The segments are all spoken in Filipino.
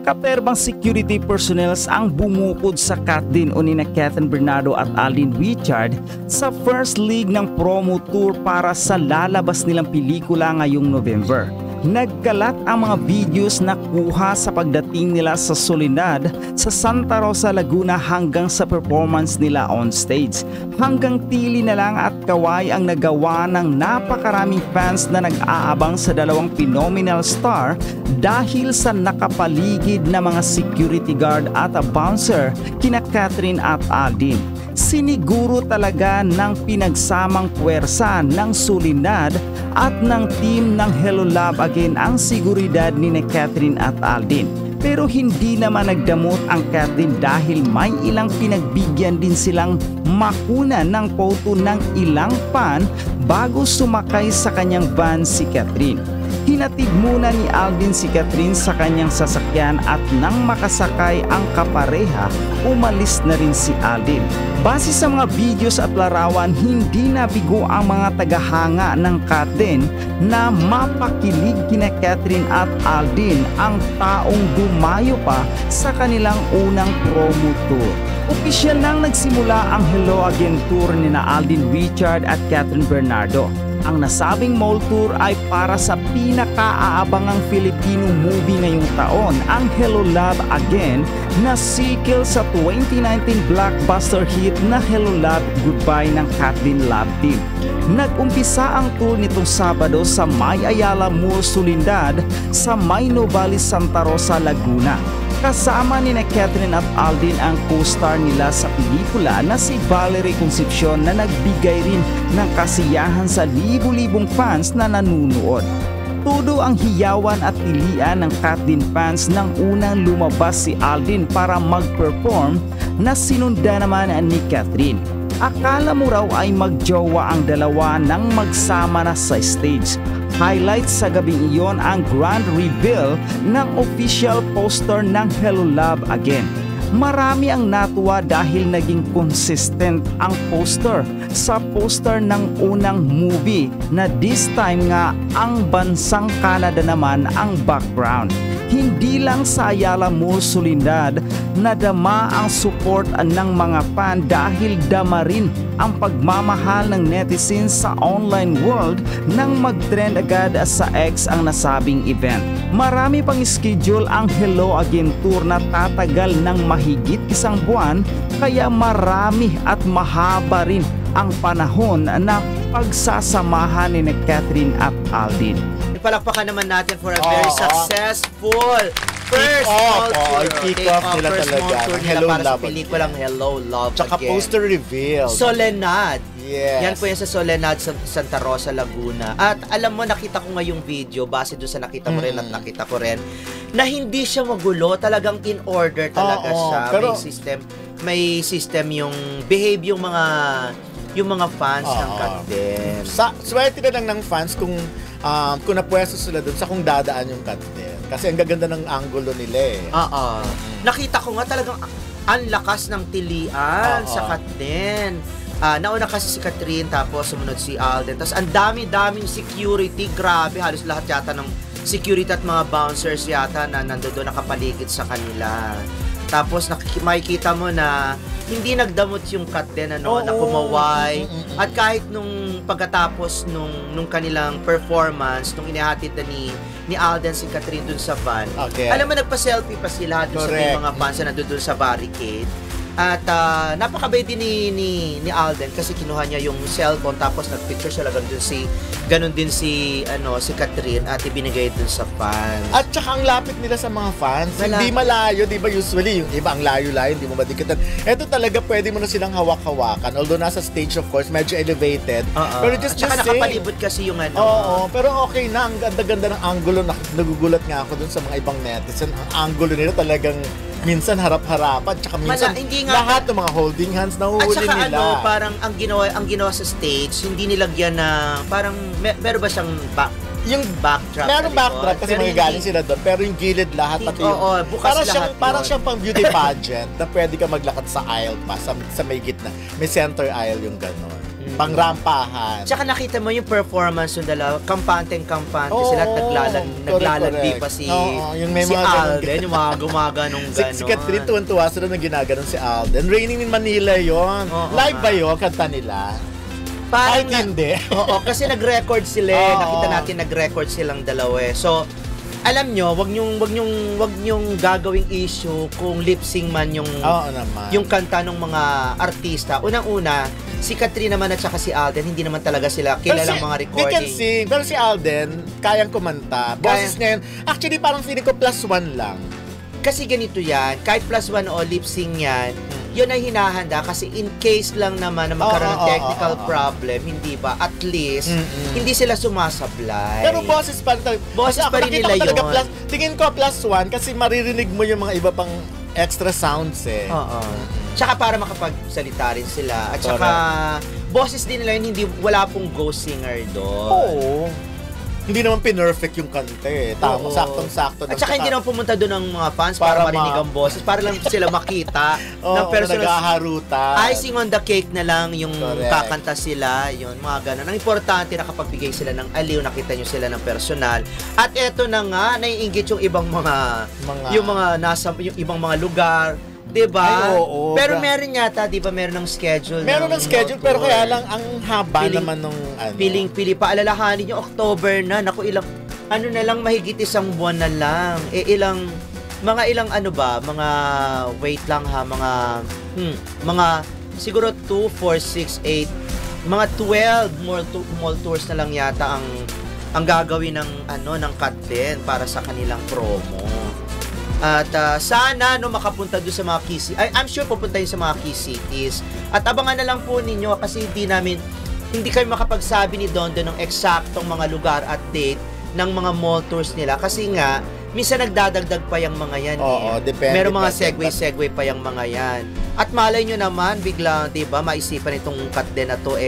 Makaterbang security personnel ang bumukod sa Katdin o nina Catherine Bernardo at Alden Richard sa first leg ng promo tour para sa lalabas nilang pelikula ngayong November. Nagkalat ang mga videos na kuha sa pagdating nila sa Soledad sa Santa Rosa, Laguna hanggang sa performance nila on stage. Hanggang tili na lang at kaway ang nagawa ng napakaraming fans na nag-aabang sa dalawang phenomenal star dahil sa nakapaligid na mga security guard at a bouncer kina Catherine at Alden. Siniguro talaga ng pinagsamang puwersa ng Soledad at ng team ng Hello Love Again ang seguridad ni Catherine at Alden. Pero hindi naman nagdamot ang Catherine dahil may ilang pinagbigyan din silang makuna ng photo ng ilang fan bago sumakay sa kanyang van si Catherine. Hinatid muna ni Alden si Catherine sa kanyang sasakyan at nang makasakay ang kapareha, umalis na rin si Alden. Base sa mga videos at larawan, hindi nabigo ang mga tagahanga ng Katdin na mapakilig kina Catherine at Alden ang taong dumayo pa sa kanilang unang promo tour. Opisyal nang nagsimula ang Hello Again tour ni na Alden Richard at Catherine Bernardo. Ang nasabing mall tour ay para sa pinaka-aabangang Filipino movie ngayong taon, ang Hello Love Again, na sequel sa 2019 blockbuster hit na Hello Love Goodbye ng Katdin Love Team. Nag-umpisa ang tour nitong Sabado sa May Ayala Mall, Soledad sa May Novali, Santa Rosa, Laguna. Kasama ni na Catherine at Alden ang co-star nila sa pelikula na si Valerie Concepcion na nagbigay rin ng kasiyahan sa libu-libong fans na nanunood. Todo ang hiyawan at tilian ng Katdin fans nang unang lumabas si Alden para mag-perform na sinunda naman ni Catherine. Akala mo raw ay magjowa ang dalawa nang magsama na sa stage. Highlight sa gabing iyon ang grand reveal ng official poster ng Hello Love Again. Marami ang natuwa dahil naging consistent ang poster sa poster ng unang movie na this time nga ang bansang Canada naman ang background. Hindi lang sa Ayala Mall, Soledad, nadama ang support ng mga fan dahil dama rin ang pagmamahal ng netizens sa online world nang mag-trend agad sa X ang nasabing event. Marami pang schedule ang Hello Again tour na tatagal ng mahigit isang buwan, kaya marami at mahaba rin ang panahon na pagsasamahan ni Catherine at Alden. Palakpakan naman natin for a very successful first mall tour. Kick-off nila talaga. Hello para sa pelikulang Hello Love Again. Tsaka poster reveal. Soledad. Yes. Yan po yan sa Soledad, Santa Rosa, Laguna. At alam mo, nakita ko ngayong video, base doon sa nakita mo rin at nakita ko rin, na hindi siya magulo. Talagang in order talaga siya. Pero, may system yung behave yung mga fans ng Katdin. Swerte na lang ng fans kung napwesto sila doon sa kung dadaan yung Katdin. Kasi ang gaganda ng angulo nila eh. Nakita ko nga talagang ang lakas ng tilian sa Katdin. Nauna kasi si Catherine, tapos sumunod si Alden. Tapos ang dami-daming security. Grabe, halos lahat yata ng security at mga bouncers yata na nandoon nakapaligid sa kanila. Tapos makikita mo na hindi nagdamot yung Katdin na kumaway. At kahit nung pagkatapos nung kanilang performance, nung inihatid na ni Alden si Catherine dun sa van, alam mo, nagpa-selfie pa sila dun sa mga fans na nandun sa barricade. At napakabait din ni Alden kasi kinuha niya yung cellphone tapos nagpicture siya lang ganun din si Catherine at ibinigay dun sa fans. At saka ang lapit nila sa mga fans. Hindi malayo, di ba usually yung iba ang layo-layo, hindi mo madikitan. Ito talaga pwede mo na silang hawak-hawakan. Although nasa stage of course, medyo elevated. Pero just nakapalibot kasi yung pero okay na. Ang ganda-ganda ng angulo. Nagugulat nga ako dun sa mga ibang netizen. Ang angulo nila talagang minsan harap-harapan, tsaka minsan lahat ng mga holding hands nahuhuli nila. At saka parang ang ginawa sa stage, hindi nilagyan na parang meron ba siyang yung backdrop? Meron backdrop kasi magagaling sila doon, pero yung gilid lahat pati bukas parang siyang pang beauty pageant na pwede ka maglakad sa aisle pa sa may gitna. May center aisle yung gano'n. Pangrampahan. Tsaka nakita mo yung performance ng dalawa, kampante sila at naglalandi pa si Alden, yung mga gumaganong gano'n. Si Catherine, tuwan-tuwa sila na ginaganon si Alden. Raining in Manila yon. Live ba yun? Kanta nila? Parang hindi. Oo, kasi nag-record sila. Nakita natin nag-record silang dalawa. So, alam nyo, wag nyong gagawing issue kung lip-sync man yung kanta ng mga artista. Unang-una, si Catherine naman at saka si Alden, hindi naman talaga sila kilalang mga recording. They can sing. Pero si Alden, kayang kumanta. Boses niya yun. Actually, parang feeling ko +1 lang. Kasi ganito yan, kahit +1 o lip-sync yan, yun ay hinahanda kasi in case lang naman na magkaroon ng technical problem, hindi ba? At least, hindi sila sumasablay. Pero boses pa rin nila yun. Tingin ko +1 kasi maririnig mo yung mga iba pang extra sounds eh. Tsaka para makapagsalita rin sila. At tsaka, boses din nila yun, wala pong ghost singer doon. Oo. Hindi naman pinerfect yung kanta eh. Tama, saktong-sakto. At saka hindi naman pumunta doon ng mga fans para marinig ang boses. Para lang sila makita ng personal. Naghaharutan. Icing on the cake na lang yung kakanta sila. Yun, mga ganun. Ang importante na nakapagbigay sila ng aliw, nakita nyo sila ng personal. At eto na nga, naiinggit yung ibang yung ibang mga lugar. Diba? Ay, oo. Pero meron yata, diba, meron ng schedule. Meron ng schedule, pero kaya lang ang haba naman nung Piling-pili pa. Alalahanin yung October na. Naku, na lang, mahigit isang buwan na lang. Mga ilang wait lang ha, mga siguro 2, 4, 6, 8, mga 12 mall tours na lang yata ang gagawin ng Kat din para sa kanilang promo. At sana makapunta doon sa mga key cities. I'm sure pupunta yun sa mga key cities. At abangan na lang po ninyo kasi hindi kayo makapagsabi ni Dondo ng eksaktong mga lugar at date ng mga mall tours nila. Kasi nga, minsan nagdadagdag pa yung mga yan. Depende. Meron mga segue pa yung mga yan. At malay nyo naman, biglang, diba, maisipan itong Kat din na to,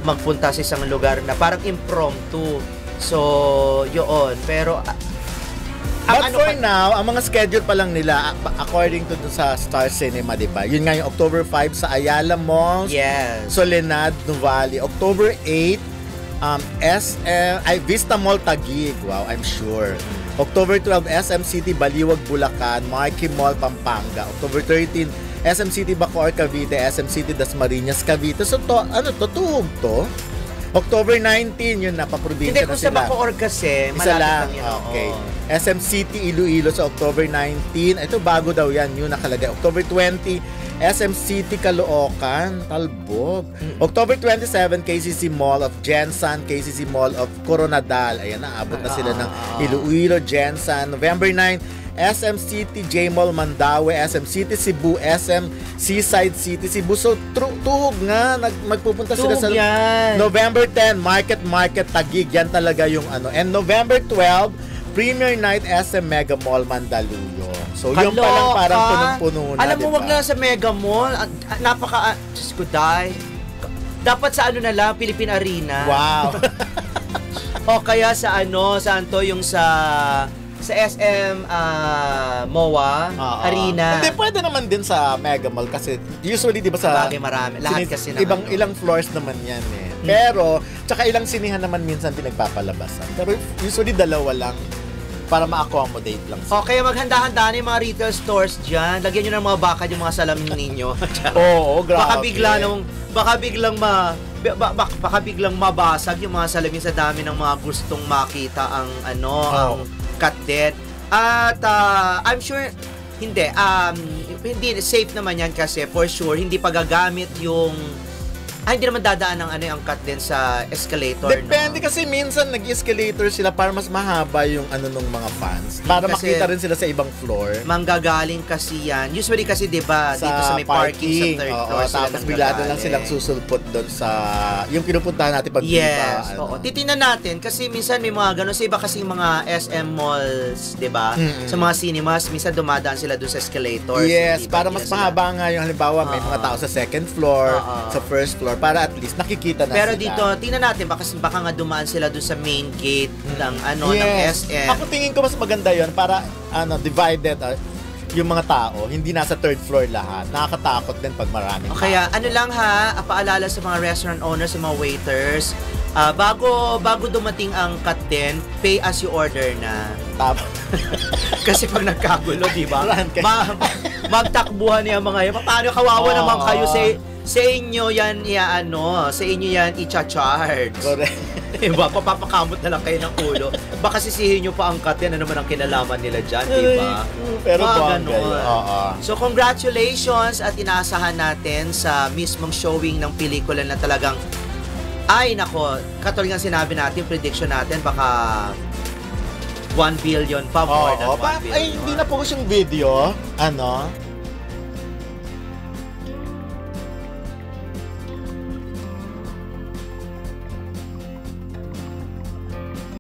magpunta sa isang lugar na parang impromptu. So, yun. Pero, but for now, ang mga schedule pa lang nila, according to sa Star Cinema, diba? Yun nga yung October 5 sa Ayala Malls, Soledad, Nuvali. October 8, Vista Mall Taguig. Wow, I'm sure. October 12, SM City Baliwag, Bulacan, Marquee Mall, Pampanga. October 13, SM City Bacoor, Cavite, SM City Dasmariñas, Cavite. So, tuhog to. October 19, yun na, paprobinsya na sila. Hindi, kung sa Bacoor kasi, isa lang. Yun, okay. SM City Iloilo sa October 19. Ito, bago daw yan, yun nakalagay. October 20, SM City Caloocan, Talbog. October 27, KCC Mall of Jensan, KCC Mall of Coronadal. Ayan, naabot na sila ng Iloilo, Jensan. November 9, SM City J Mall Mandaue, SM City Cebu, SM Seaside City Cebu. So tuhog nga, magpupunta sila sa November 10, Market Taguig. Yan talaga yung And November 12, Premier Night SM Mega Mall Mandaluyong. So yung pa lang parang punong-puno na. Alam mo, wag na sa Mega Mall. Diyos ko, dapat sa na lang, Philippine Arena. Wow. O kaya sa saan to, yung sa SM MOA Arena. Hindi, pwede naman din sa Mega Mall kasi usually, di ba sa marami. Lahat kasi naman. Ilang floors naman yan eh. Pero, tsaka ilang sinihan naman minsan pinagpapalabasan. Pero usually dalawa lang para ma-accommodate lang. Okay, maghanda-handa na yung mga retail stores dyan. Lagyan nyo ng mga bakad yung mga salamin ninyo. Oo, grabe. Baka biglang mabasag yung mga salamin sa dami ng mga gustong makita ang Kat din. At I'm sure hindi safe naman yan kasi for sure hindi pa gagamit yung hindi naman dadaan ng ang Kat din sa escalator. Depende kasi minsan nag-escalator sila para mas mahaba yung nung mga fans. Para kasi makita rin sila sa ibang floor. Manggagaling kasi yan. Usually kasi diba dito sa may parking sa third floor. Tapos bigla na lang silang susulpot doon sa yung pinupuntahan natin pag titingnan natin kasi minsan may mga ganun sa iba kasi mga SM malls, diba? Sa mga cinemas, minsan dumadaan sila doon sa escalator. Yes, para mas mahaba nga yung halimbawa may mga tao sa second floor, sa first floor, para at least nakikita na pero sila. Pero dito, tingnan natin, baka nga dumaan sila doon sa main gate ng ng SM. Ako tingin ko mas maganda yon para divided. yung mga tao, hindi nasa third floor lahat. Nakakatakot din pag maraming tao. Kaya ano lang ha, paalala sa mga restaurant owners, sa mga waiters, bago dumating ang cut din, pay as you order na. Tama. Kasi pag nagkagulo, di ba? Run kayo. Magtakbuhan niya mga yan. Paano kawawa naman kayo sa inyo yan sa inyo yan i-charge. Correct. Diba? Papapakamot na lang kayo ng ulo. Baka sisihin nyo pa ang cut yan, ano naman ang kinalaman nila dyan, diba? Pero bongga yun. So congratulations at inaasahan natin sa mismong showing ng pelikula na talagang ay nako, katulad ng sinabi natin, prediction natin baka 1 billion pa, more than 1 billion. Ay, hindi na po yung video,